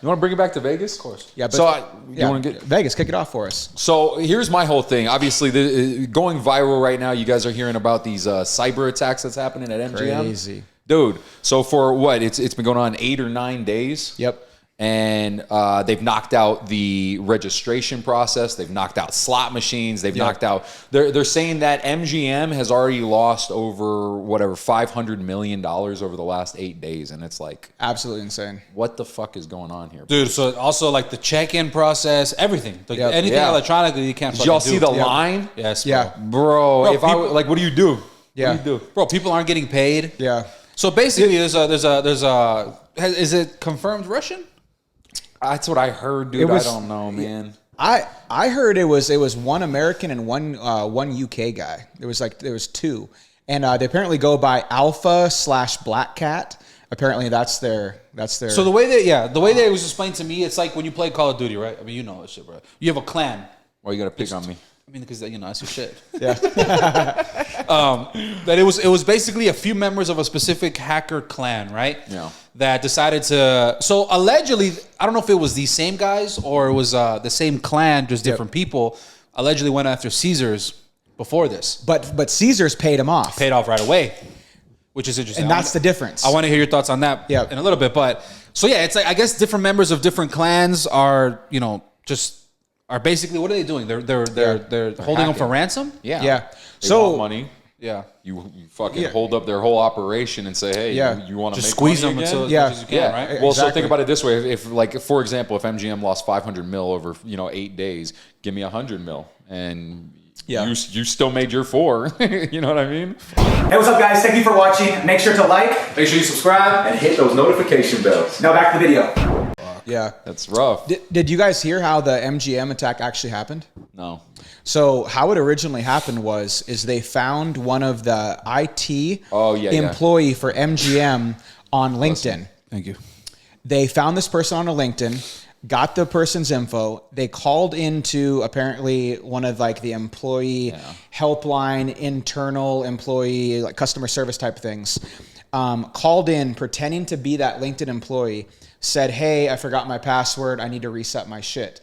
You want to bring it back to Vegas? Of course. Yeah. But you want to get Vegas? Kick it off for us. So here's my whole thing. Obviously, going viral right now. You guys are hearing about these cyber attacks that's happening at MGM. Crazy, dude. So for what? It's been going on 8 or 9 days. Yep. And they've knocked out the registration process. They've knocked out slot machines. They've knocked out. They're saying that MGM has already lost over $500 million over the last 8 days, and it's like absolutely insane. What the fuck is going on here, dude? So also like the check-in process, everything, like anything electronically, you can't. Did y'all see the line? Yes, bro. Yeah, bro. If people, what do you do? Yeah, what do you do, bro? People aren't getting paid. Yeah. So basically, there's a. Is it confirmed Russian? That's what I heard, dude. I don't know, man. I heard it was one American and one UK guy. There was two, and they apparently go by Alpha/Black Cat. Apparently that's their. So the way that it was explained to me, it's like when you play Call of Duty, right? I mean, you know that shit, bro. You have a clan. Why you gotta pick on me? I mean, because that's your shit. Yeah. That it was basically a few members of a specific hacker clan, right? Yeah. That decided to. So allegedly, I don't know if it was these same guys or it was the same clan, just different people. Allegedly went after Caesars before this. But Caesars paid him off. Paid off right away, which is interesting. And that's the difference. I want to hear your thoughts on that in a little bit. But so yeah, it's like I guess different members of different clans are are basically, what are they doing? They're holding them for ransom. Yeah. Yeah. They want money. Yeah. You fucking hold up their whole operation and say, hey, you want to just make squeeze money them again? as much as you can, right? Well, so think about it this way: if for example, if MGM lost 500 mil over 8 days, give me 100 mil, and you still made your 4. You know what I mean? Hey, what's up, guys? Thank you for watching. Make sure to like, Make sure you subscribe and hit those notification bells. Now back to the video. Yeah. That's rough. Did you guys hear how the MGM attack actually happened? No. So how it originally happened is they found one of the IT employee for MGM on LinkedIn. Thank you. They found this person on a LinkedIn, got the person's info. They called into apparently one of the employee helpline, internal employee, customer service type things. Called in pretending to be that LinkedIn employee, said, hey, I forgot my password. I need to reset my shit.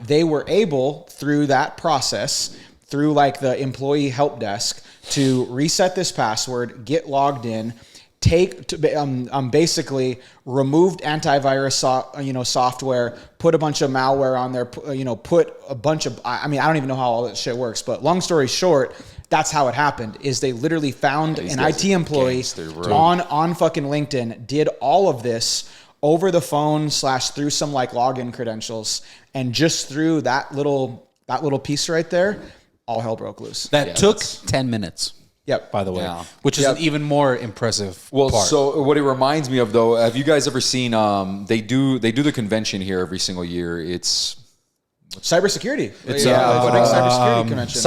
They were able, through that process, through the employee help desk, to reset this password, get logged in, basically removed antivirus software, put a bunch of malware on there, put a bunch of, I don't even know how all that shit works, but long story short, that's how it happened. Is they literally found an IT employee on fucking LinkedIn, did all of this over the phone / through some login credentials, and just through that little piece right there, all hell broke loose. That took 10 minutes. Yep. By the way, which is an even more impressive part. So what it reminds me of, though, have you guys ever seen? They do the convention here every single year. It's cybersecurity. It's cybersecurity convention.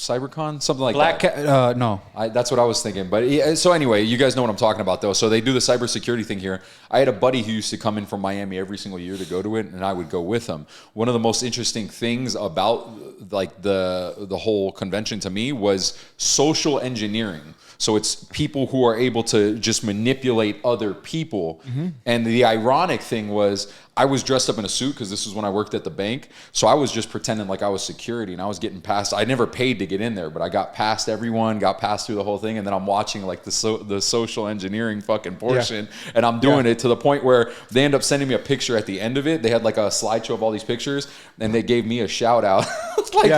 CyberCon, something like Black that. Cat, no. That's what I was thinking. But so anyway, you guys know what I'm talking about, though. So they do the cybersecurity thing here. I had a buddy who used to come in from Miami every single year to go to it, and I would go with him. One of the most interesting things about the whole convention to me was social engineering. So it's people who are able to just manipulate other people. Mm-hmm. And the ironic thing was I was dressed up in a suit because this was when I worked at the bank. So I was just pretending like I was security, and I was getting past. I never paid to get in there, but I got past everyone, got passed through the whole thing. And then I'm watching the social engiring fucking portion. Yeah. And I'm doing it to the point where they end up sending me a picture at the end of it. They had a slideshow of all these pictures, and they gave me a shout out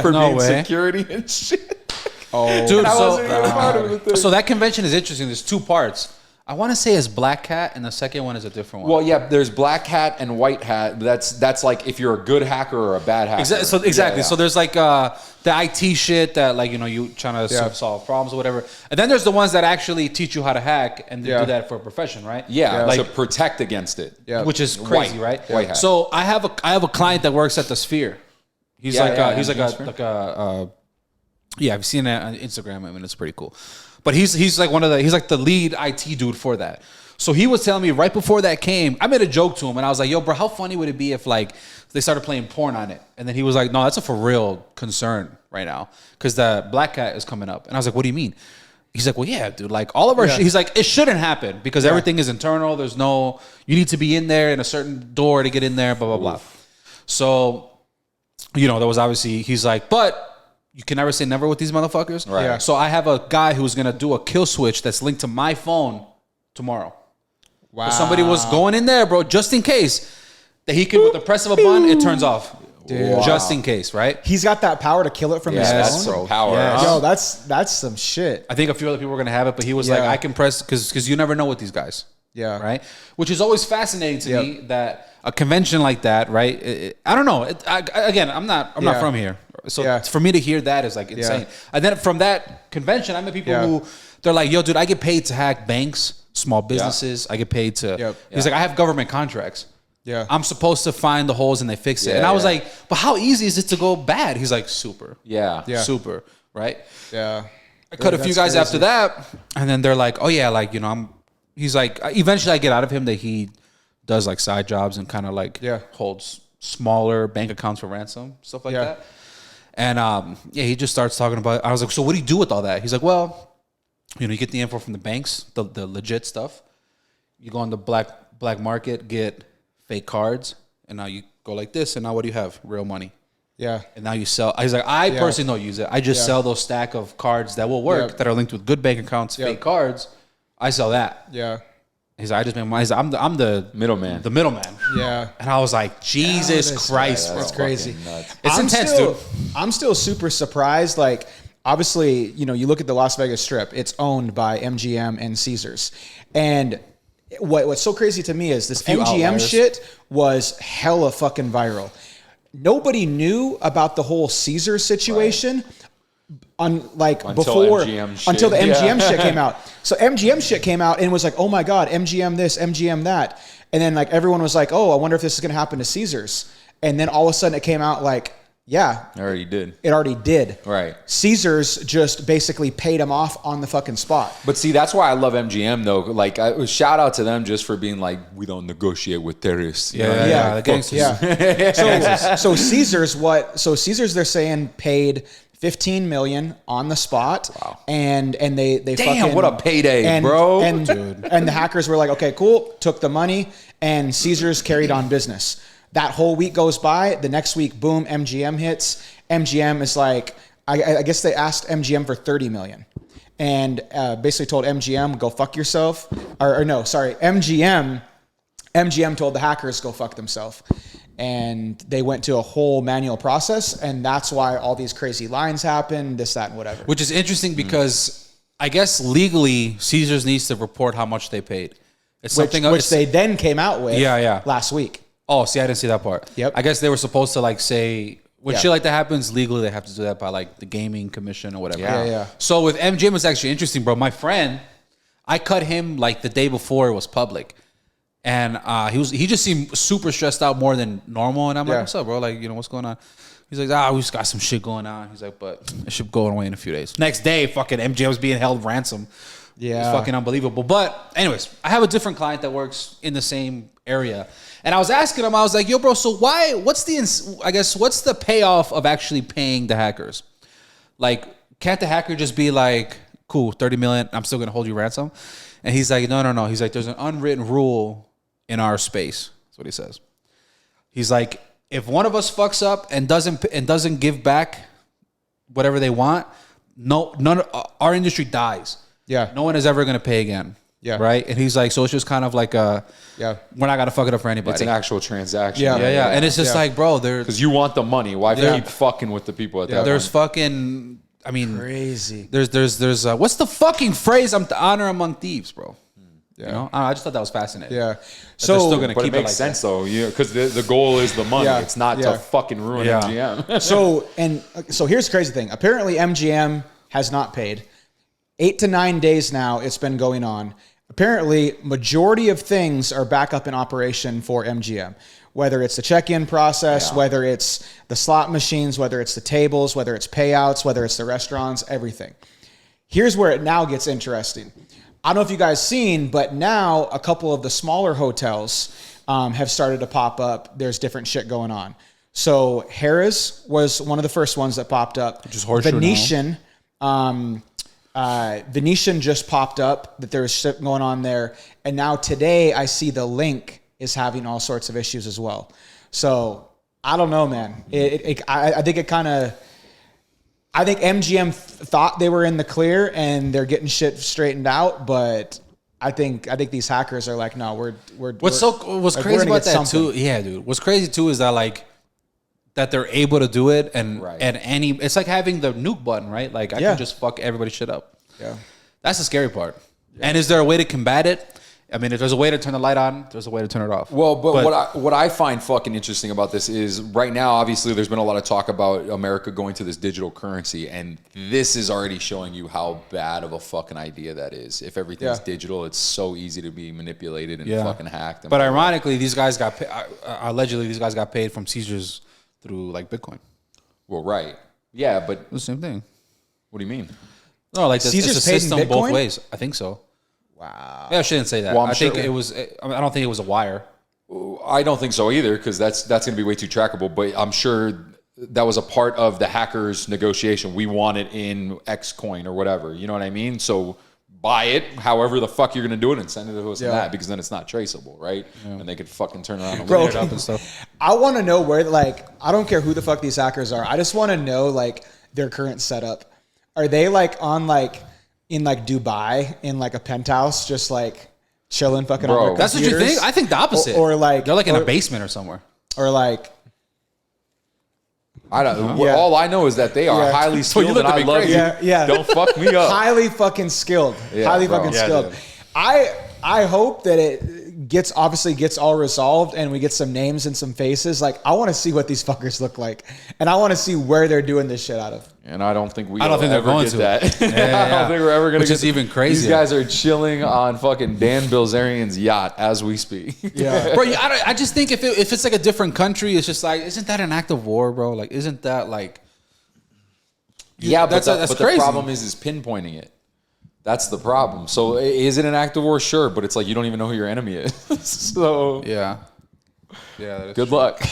for being security and shit. Oh, dude! So that convention is interesting. There's 2 parts. I want to say it's Black Hat, and the second one is a different one. Well, yeah, there's Black Hat and White Hat. That's like if you're a good hacker or a bad hacker. Exactly. Yeah. So there's the IT shit that you trying to solve problems or whatever, and then there's the ones that actually teach you how to hack and do that for a profession, right? Yeah, to protect against it. Yeah, which is crazy, right? White hat. So I have a client that works at the Sphere. He's I've seen that on Instagram. I mean, it's pretty cool. But he's he's like the lead IT dude for that. So he was telling me right before that came, I made a joke to him and I was like, yo, bro, how funny would it be if they started playing porn on it? And then he was like, no, that's a for real concern right now because the Black Cat is coming up. And I was like, what do you mean? He's like, well, yeah, dude. Like all of our shit. He's like, it shouldn't happen because everything is internal. There's no. You need to be in there in a certain door to get in there. Blah blah blah. So, there was obviously. He's like, but. You can never say never with these motherfuckers. Right. Yeah. So I have a guy who's going to do a kill switch that's linked to my phone tomorrow. Wow. So somebody was going in there, bro, just in case that he could, with the press of a button, it turns off. Dude. Just in case, right? He's got that power to kill it from his phone. That's some power. Yes. Yo, that's some shit. I think a few other people were going to have it, but he was like, I can press, because you never know with these guys. Yeah. Right? Which is always fascinating to me that a convention like that, right? I don't know. Again, I'm not from here. So for me to hear that is like insane. And then from that convention, I met people who they're like, yo, dude, I get paid to hack banks, small businesses. I get paid to. He's like, I have government contracts. Yeah. I'm supposed to find the holes and they fix it. And I was like, but how easy is it to go bad? He's like, super. Yeah. Super. Right? Yeah. I cut a few guys after that. And then they're like, oh, yeah, like, he's like, eventually I get out of him that he does like side jobs and kind of like holds smaller bank accounts for ransom, stuff like that. And he just starts talking about it. I was like, so what do you do with all that? He's like, well, you get the info from the banks, the legit stuff. You go on the black market, get fake cards, and now you go like this, and now what do you have? Real money. Yeah. And now you sell. He's like, I personally don't use it. I just sell those stack of cards that will work, that are linked with good bank accounts, fake cards. I sell that. Yeah. He's like, I just make money. I'm the middleman. The middleman. Yeah. And I was like, Jesus Christ, bro. That's crazy. It's intense, dude. I'm still super surprised. Like, obviously, you look at the Las Vegas Strip, it's owned by MGM and Caesars. And what's so crazy to me is this MGM shit was hella fucking viral. Nobody knew about the whole Caesars situation. Until the MGM shit came out. So MGM shit came out and was like, oh my God, MGM this, MGM that. And then like everyone was like, oh, I wonder if this is going to happen to Caesars. And then all of a sudden it came out like, yeah. It already did. It already did. Right. Caesars just basically paid him off on the fucking spot. But see, that's why I love MGM though. Like, shout out to them just for being like, we don't negotiate with terrorists. The gangsters. Yeah. So Caesars, they're saying paid $15 million on the spot. Wow. And they damn, fucking, what a payday, bro. And the hackers were like, okay, cool, took the money, and Caesars carried on business. That whole week goes by. The next week, boom, MGM hits. MGM is like, I guess they asked MGM for $30 million. And basically told MGM, go fuck yourself. MGM told the hackers, go fuck themselves. And they went to a whole manual process, and that's why all these crazy lines happen, this, that, and whatever. Which is interesting because I guess legally Caesars needs to report how much they paid. It's something which they then came out with last week. Oh, see, I didn't see that part. Yep. I guess they were supposed to like say when shit like that happens legally, they have to do that by like the gaming commission or whatever. Yeah. So with MGM, it's actually interesting, bro. My friend, I cut him like the day before it was public. And he just seemed super stressed out more than normal. And I'm like, what's up, bro? Like, what's going on? He's like, we just got some shit going on. He's like, but it should go away in a few days. Next day, fucking MJ was being held ransom. Yeah. It's fucking unbelievable. But anyways, I have a different client that works in the same area. And I was asking him, I was like, yo, bro, so what's the payoff of actually paying the hackers? Like, can't the hacker just be like, cool, 30 million, I'm still going to hold you ransom? And he's like, no. He's like, there's an unwritten rule in our space. That's what he says. He's like, if one of us fucks up and doesn't give back whatever they want, our industry dies. Yeah. No one is ever going to pay again. Yeah. Right. And he's like, so it's just kind of like we're not going to fuck it up for anybody. It's an actual transaction. Yeah. And it's just like, bro, because you want the money. Why keep fucking with the people at that There's point? fucking, I mean, crazy. There's what's the fucking phrase? I'm the honor among thieves, bro. Yeah. I just thought that was fascinating. Yeah. So they're still gonna keep it makes sense though, because the goal is the money. Yeah. It's not to fucking ruin MGM. So here's the crazy thing. Apparently MGM has not paid. 8 to 9 days now it's been going on. Apparently majority of things are back up in operation for MGM. Whether it's the check-in process, whether it's the slot machines, whether it's the tables, whether it's payouts, whether it's the restaurants, everything. Here's where it now gets interesting. I don't know if you guys seen, but now a couple of the smaller hotels have started to pop up. There's different shit going on. So Harrah's was one of the first ones that popped up. Which is Horseshoe Venetian. Venetian just popped up that there's shit going on there, and now today I see the Link is having all sorts of issues as well. So I don't know, man. I think it kind of. I think MGM thought they were in the clear and they're getting shit straightened out, but I think these hackers are like, no, we're. What's crazy about that too? Yeah, dude. What's crazy too is that like that they're able to do it and any. It's like having the nuke button, right? Like I can just fuck everybody's shit up. Yeah, that's the scary part. Yeah. And is there a way to combat it? I mean, if there's a way to turn the light on, there's a way to turn it off. Well, but what I find fucking interesting about this is right now, obviously, there's been a lot of talk about America going to this digital currency, and this is already showing you how bad of a fucking idea that is. If everything's digital, it's so easy to be manipulated and fucking hacked. But ironically, these guys got allegedly these guys got paid from seizures through like Bitcoin. Well, right, yeah, but the same thing. What do you mean? No, like Caesar's it's a system paid in both Bitcoin? ways. I think so. Wow. Yeah, I shouldn't say that. Well, I think it was. I don't think it was a wire. I don't think so either, because that's going to be way too trackable. But I'm sure that was a part of the hackers' negotiation. We want it in X coin or whatever. You know what I mean? So buy it, however the fuck you're going to do it, and send it to us in that, because then it's not traceable, right? Yeah. And they could fucking turn around and Bro, it up and stuff. I want to know where, like, I don't care who the fuck these hackers are. I just want to know, like, their current setup. Are they, like, on, like, in, like, Dubai, in, like, a penthouse, just, like, chilling fucking on their That's what you computers? think? I think the opposite. Or like... They're, like, in a basement or somewhere. Or, like... I don't. Yeah. All I know is that they are highly skilled, and I love you. Yeah. Don't fuck me up. Highly fucking skilled. Highly fucking skilled. Dude. I hope that it gets all resolved and we get some names and some faces. Like, I want to see what these fuckers look like, and I want to see where they're doing this shit out of. And I don't think they're going to that. I don't think we're ever going to. Which is even crazy. These guys are chilling on fucking Dan Bilzerian's yacht as we speak. Yeah, bro. I just think if it's like a different country, it's just like, isn't that an act of war, bro? Like, isn't that like? Yeah, but that's crazy. The problem is pinpointing it. That's the problem. So is it an act of war? Sure, but it's like you don't even know who your enemy is. So yeah. Good luck.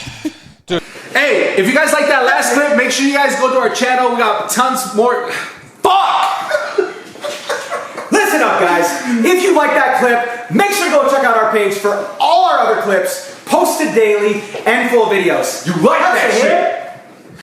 Dude. Hey, if you guys like that last clip, make sure you guys go to our channel. We got tons more. Fuck! Listen up, guys. If you like that clip, make sure to go check out our page for all our other clips, posted daily and full videos. You like that shit?